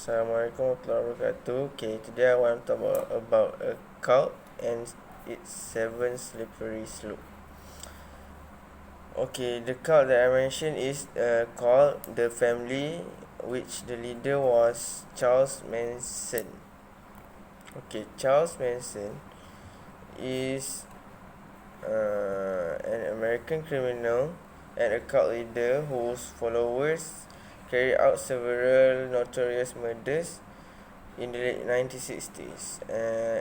Assalamualaikum warahmatullahi wabarakatuh. Okay, today I want to talk about a cult and its 7 slippery slope. Okay, the cult that I mentioned is called the Family, which the leader was Charles Manson. Okay, Charles Manson is an American criminal and a cult leader whose followers carried out several notorious murders in the late 1960s.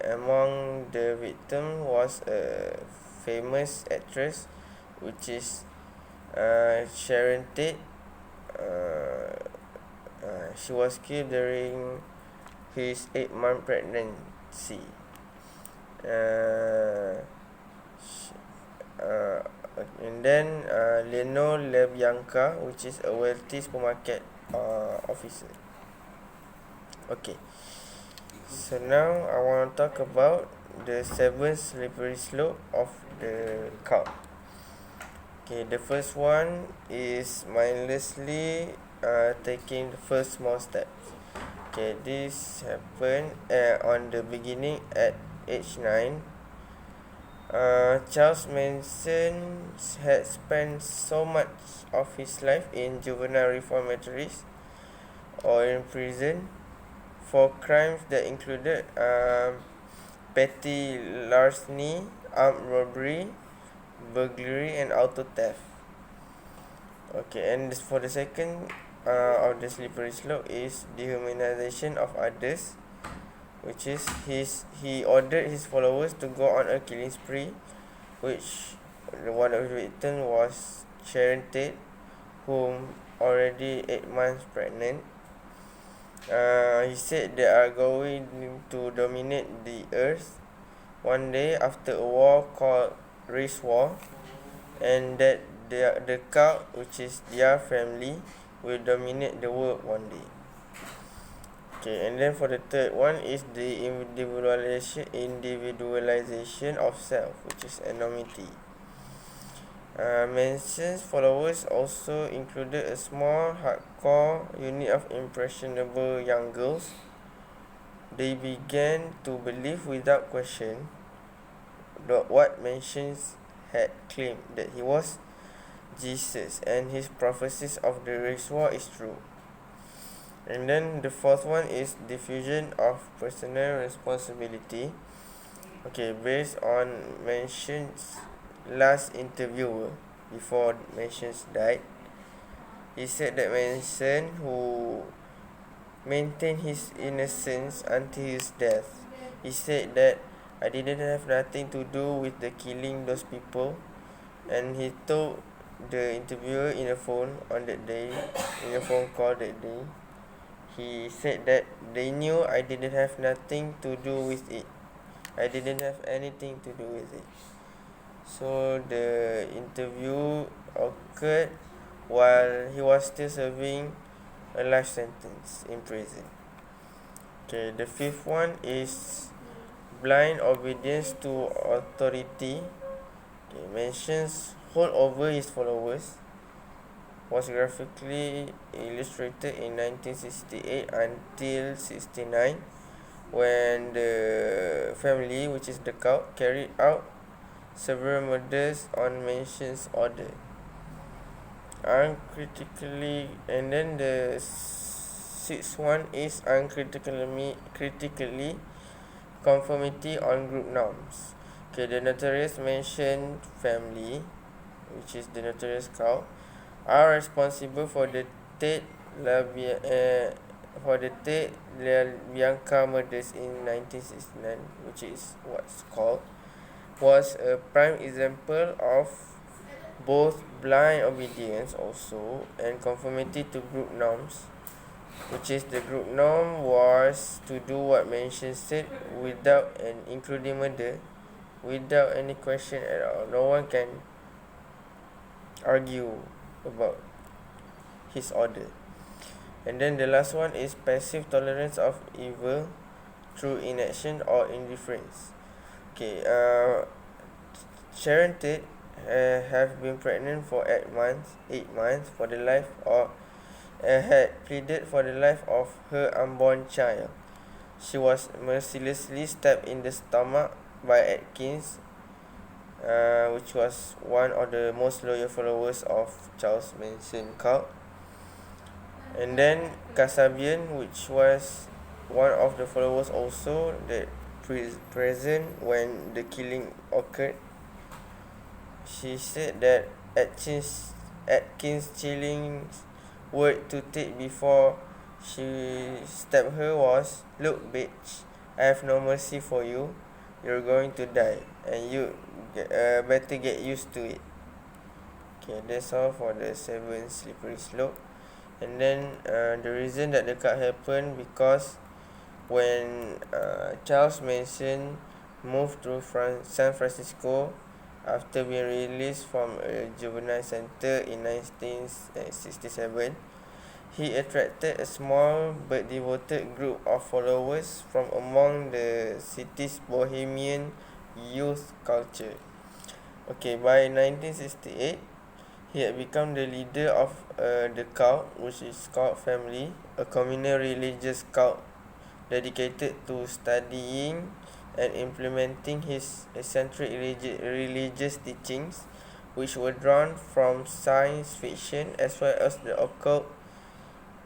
Among the victims was a famous actress, which is Sharon Tate. She was killed during his 8-month pregnancy. And then Leno LeBianca, which is a wealthy supermarket officer. Okay, so now I want to talk about the 7 slippery slope of the cult. Okay, the first one is mindlessly taking the first small steps. Okay, this happened on the beginning at age 9. Charles Manson had spent so much of his life in juvenile reformatories or in prison for crimes that included petty larceny, armed robbery, burglary, and auto theft. Okay, and for the second of the slippery slope is dehumanization of others, which is he ordered his followers to go on a killing spree, which one of the victims was Sharon Tate, whom already 8 months pregnant. He said they are going to dominate the earth one day after a war called race war, and that the cult, which is their family, will dominate the world one day. Okay, and then for the third one is the individualization of self, which is anonymity. Manson's followers also included a small hardcore unit of impressionable young girls. They began to believe without question what Manson had claimed, that he was Jesus and his prophecies of the race war is true. And then the fourth one is diffusion of personal responsibility. Okay, based on Manson's last interviewer before Manson died, he said that Manson, who maintained his innocence until his death, he said that I didn't have nothing to do with the killing those people, and he told the interviewer in a phone on that day, in a phone call that day, he said that they knew I didn't have nothing to do with it. I didn't have anything to do with it. So the interview occurred while he was still serving a life sentence in prison. Okay, the fifth one is blind obedience to authority. Okay, Manson's hold over his followers was graphically illustrated in 1968 until 69, when the family, which is the cult, carried out several murders on Manson's order. Uncritically, and then the sixth one is critically conformity on group norms. Okay, the notorious Manson family, which is the notorious cult, are responsible for the Tate LaBianca murders in 1969, which is was a prime example of both blind obedience also and conformity to group norms, which is the group norm was to do what Manson said without and including murder, without any question at all. No one can argue about his order. And then the last one is passive tolerance of evil through inaction or indifference. Okay, Sharon Tate have been pregnant for 8 months for the life had pleaded for the life of her unborn child. She was mercilessly stabbed in the stomach by Atkins, which was one of the most loyal followers of Charles Manson cult. And then Kasabian, which was one of the followers also that present when the killing occurred. She said that Atkins' chilling word to take before she stabbed her was, "Look, bitch, I have no mercy for you. You're going to die, and you better get used to it." Okay, that's all for the 7 slippery slope. And then the reason that the cut happened because when Charles Manson moved to San Francisco after being released from a juvenile center in 1967, he attracted a small but devoted group of followers from among the city's bohemian youth culture. Okay, by 1968, he had become the leader of the cult, which is called Family, a communal religious cult dedicated to studying and implementing his eccentric religious teachings, which were drawn from science fiction as well as the occult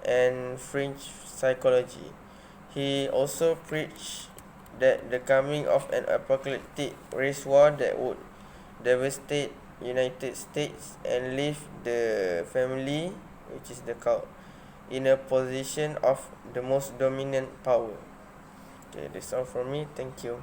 and fringe psychology. He also preached that the coming of an apocalyptic race war that would devastate United States and leave the family, which is the cult, in a position of the most dominant power. Okay, that's all from me. Thank you.